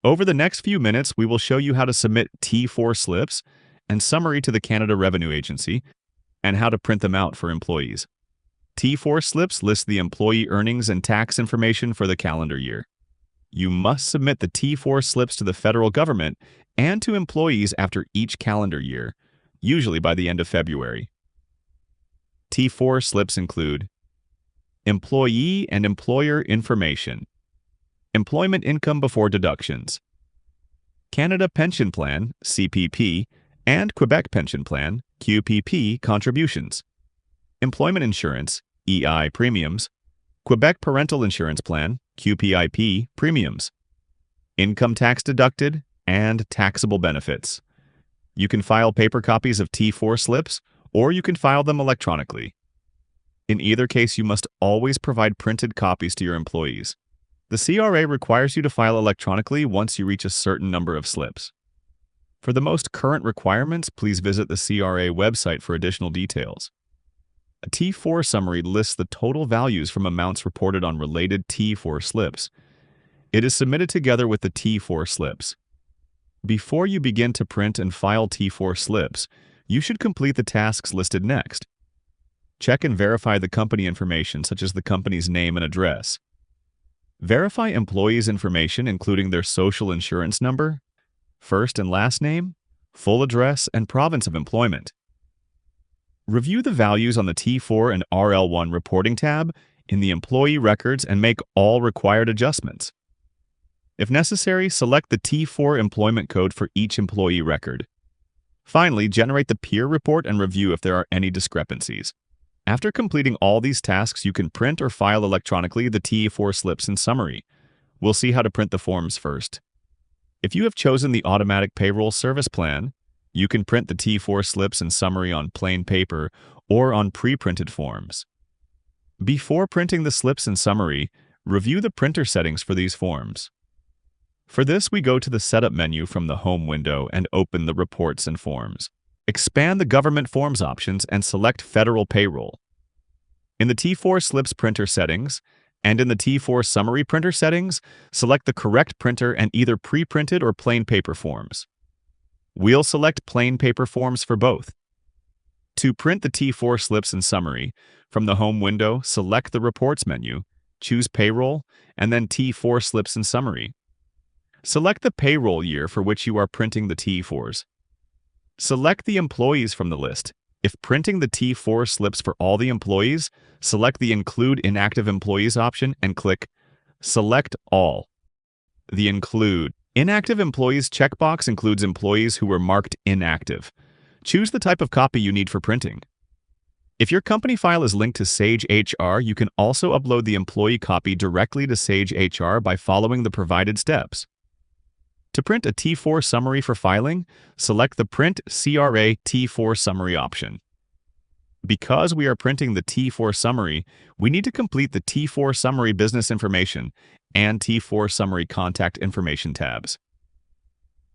Over the next few minutes, we will show you how to submit T4 slips and summary to the Canada Revenue Agency and how to print them out for employees. T4 slips list the employee earnings and tax information for the calendar year. You must submit the T4 slips to the federal government and to employees after each calendar year, usually by the end of February. T4 slips include employee and employer information, employment income before deductions, Canada Pension Plan, CPP, and Quebec Pension Plan, QPP contributions, employment insurance, EI premiums, Quebec Parental Insurance Plan, QPIP premiums, income tax deducted, and taxable benefits. You can file paper copies of T4 slips, or you can file them electronically. In either case, you must always provide printed copies to your employees. The CRA requires you to file electronically once you reach a certain number of slips. For the most current requirements, please visit the CRA website for additional details. A T4 summary lists the total values from amounts reported on related T4 slips. It is submitted together with the T4 slips. Before you begin to print and file T4 slips, you should complete the tasks listed next. Check and verify the company information, such as the company's name and address. Verify employees' information, including their social insurance number, first and last name, full address, and province of employment. Review the values on the T4 and RL1 reporting tab in the employee records and make all required adjustments. If necessary, select the T4 employment code for each employee record. Finally, generate the peer report and review if there are any discrepancies. After completing all these tasks, you can print or file electronically the T4 slips and summary. We'll see how to print the forms first. If you have chosen the Automatic Payroll Service Plan, you can print the T4 slips and summary on plain paper or on pre-printed forms. Before printing the slips and summary, review the printer settings for these forms. For this, we go to the Setup menu from the Home window and open the Reports and Forms. Expand the Government Forms options and select Federal Payroll. In the T4 slips printer settings and in the T4 summary printer settings, select the correct printer and either pre-printed or plain paper forms. We'll select plain paper forms for both. To print the T4 slips and summary, from the Home window, select the Reports menu, choose Payroll, and then T4 slips and summary. Select the payroll year for which you are printing the T4s. Select the employees from the list. If printing the T4 slips for all the employees, select the Include Inactive Employees option and click Select All. The Include Inactive Employees checkbox includes employees who were marked inactive. Choose the type of copy you need for printing. If your company file is linked to Sage HR, you can also upload the employee copy directly to Sage HR by following the provided steps. To print a T4 summary for filing, select the Print CRA T4 Summary option. Because we are printing the T4 summary, we need to complete the T4 Summary Business Information and T4 Summary Contact Information tabs.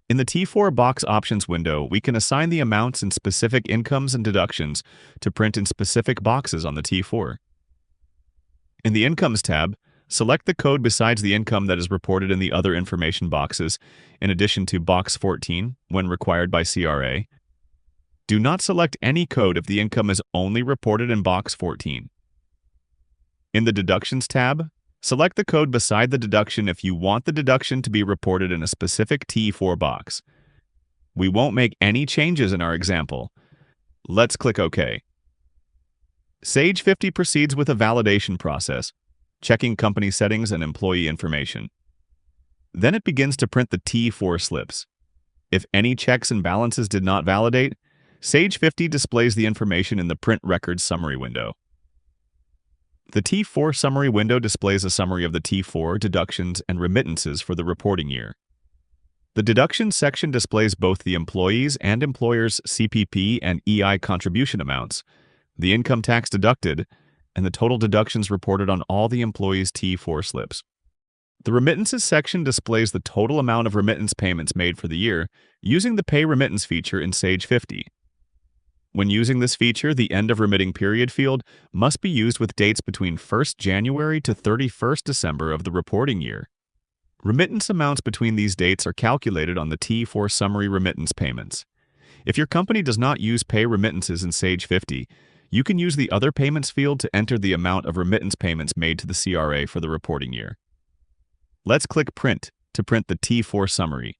In the T4 Box Options window, we can assign the amounts and specific incomes and deductions to print in specific boxes on the T4. In the Incomes tab, select the code besides the income that is reported in the other information boxes, in addition to Box 14, when required by CRA. Do not select any code if the income is only reported in Box 14. In the Deductions tab, select the code beside the deduction if you want the deduction to be reported in a specific T4 box. We won't make any changes in our example. Let's click OK. Sage 50 proceeds with a validation process, checking company settings and employee information. Then it begins to print the T4 slips. If any checks and balances did not validate, Sage 50 displays the information in the Print Records Summary window. The T4 Summary window displays a summary of the T4 deductions and remittances for the reporting year. The Deductions section displays both the employees' and employers' CPP and EI contribution amounts, the income tax deducted, and the total deductions reported on all the employees' T4 slips. The Remittances section displays the total amount of remittance payments made for the year using the Pay Remittance feature in Sage 50. When using this feature, the End of Remitting Period field must be used with dates between 1st January to 31st December of the reporting year. Remittance amounts between these dates are calculated on the T4 summary remittance payments. If your company does not use pay remittances in Sage 50, you can use the Other Payments field to enter the amount of remittance payments made to the CRA for the reporting year. Let's click Print to print the T4 summary.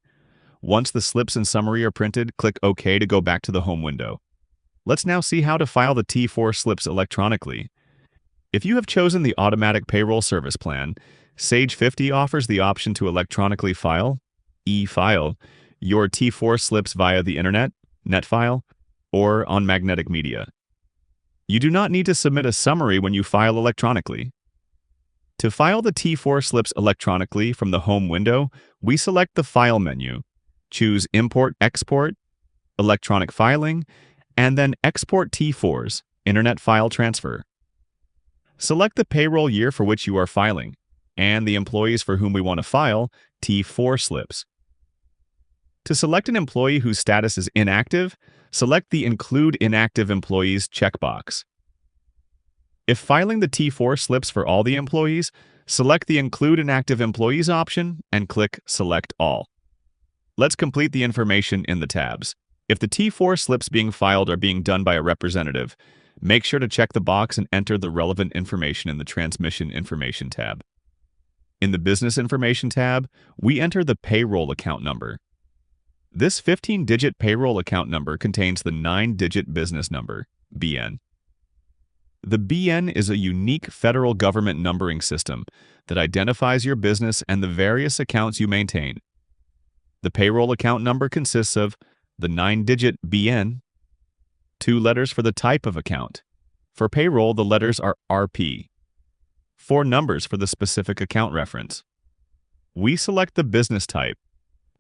Once the slips and summary are printed, click OK to go back to the home window. Let's now see how to file the T4 slips electronically. If you have chosen the Automatic Payroll Service Plan, Sage 50 offers the option to electronically file, e-file, your T4 slips via the internet, NetFile, or on magnetic media. You do not need to submit a summary when you file electronically. To file the T4 slips electronically from the home window, we select the File menu, choose Import/Export, Electronic Filing, and then Export T4s, Internet File Transfer. Select the payroll year for which you are filing, and the employees for whom we want to file T4 slips. To select an employee whose status is inactive, select the Include Inactive Employees checkbox. If filing the T4 slips for all the employees, select the Include Inactive Employees option and click Select All. Let's complete the information in the tabs. If the T4 slips being filed are being done by a representative, make sure to check the box and enter the relevant information in the Transmission Information tab. In the Business Information tab, we enter the Payroll Account Number. This 15-digit payroll account number contains the 9-digit business number, BN. The BN is a unique federal government numbering system that identifies your business and the various accounts you maintain. The payroll account number consists of the 9-digit BN, 2 letters for the type of account. For payroll, the letters are RP. 4 numbers for the specific account reference. We select the business type.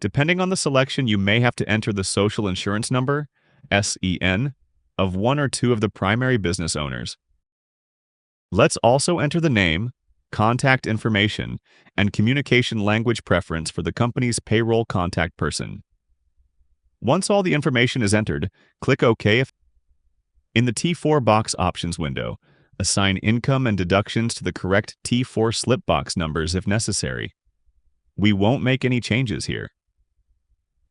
Depending on the selection, you may have to enter the social insurance number, SEN, of one or two of the primary business owners. Let's also enter the name, contact information, and communication language preference for the company's payroll contact person. Once all the information is entered, click OK. In the T4 box options window, assign income and deductions to the correct T4 slip box numbers if necessary. We won't make any changes here.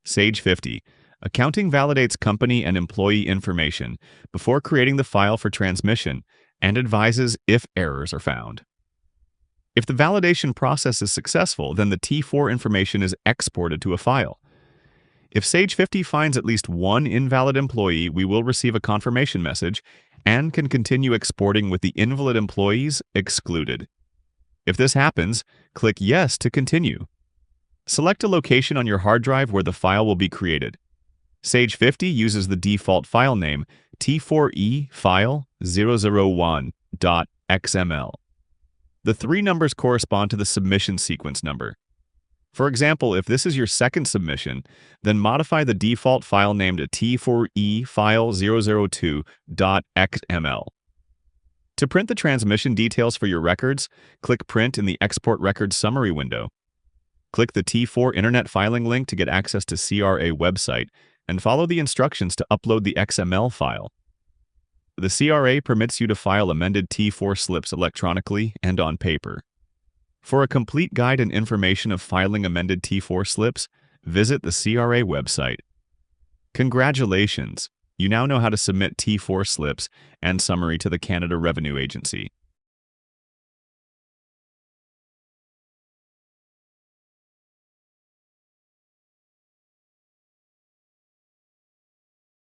Sage 50. Accounting validates company and employee information before creating the file for transmission and advises if errors are found. If the validation process is successful, then the T4 information is exported to a file. If Sage 50 finds at least one invalid employee, we will receive a confirmation message and can continue exporting with the invalid employees excluded. If this happens, click Yes to continue. Select a location on your hard drive where the file will be created. Sage 50 uses the default file name T4E file 001.xml. The 3 numbers correspond to the submission sequence number. For example, if this is your second submission, then modify the default file name to T4E file 002.xml. To print the transmission details for your records, click Print in the Export Records Summary window. Click the T4 Internet Filing link to get access to CRA website and follow the instructions to upload the XML file. The CRA permits you to file amended T4 slips electronically and on paper. For a complete guide and information of filing amended T4 slips, visit the CRA website. Congratulations! You now know how to submit T4 slips and summary to the Canada Revenue Agency.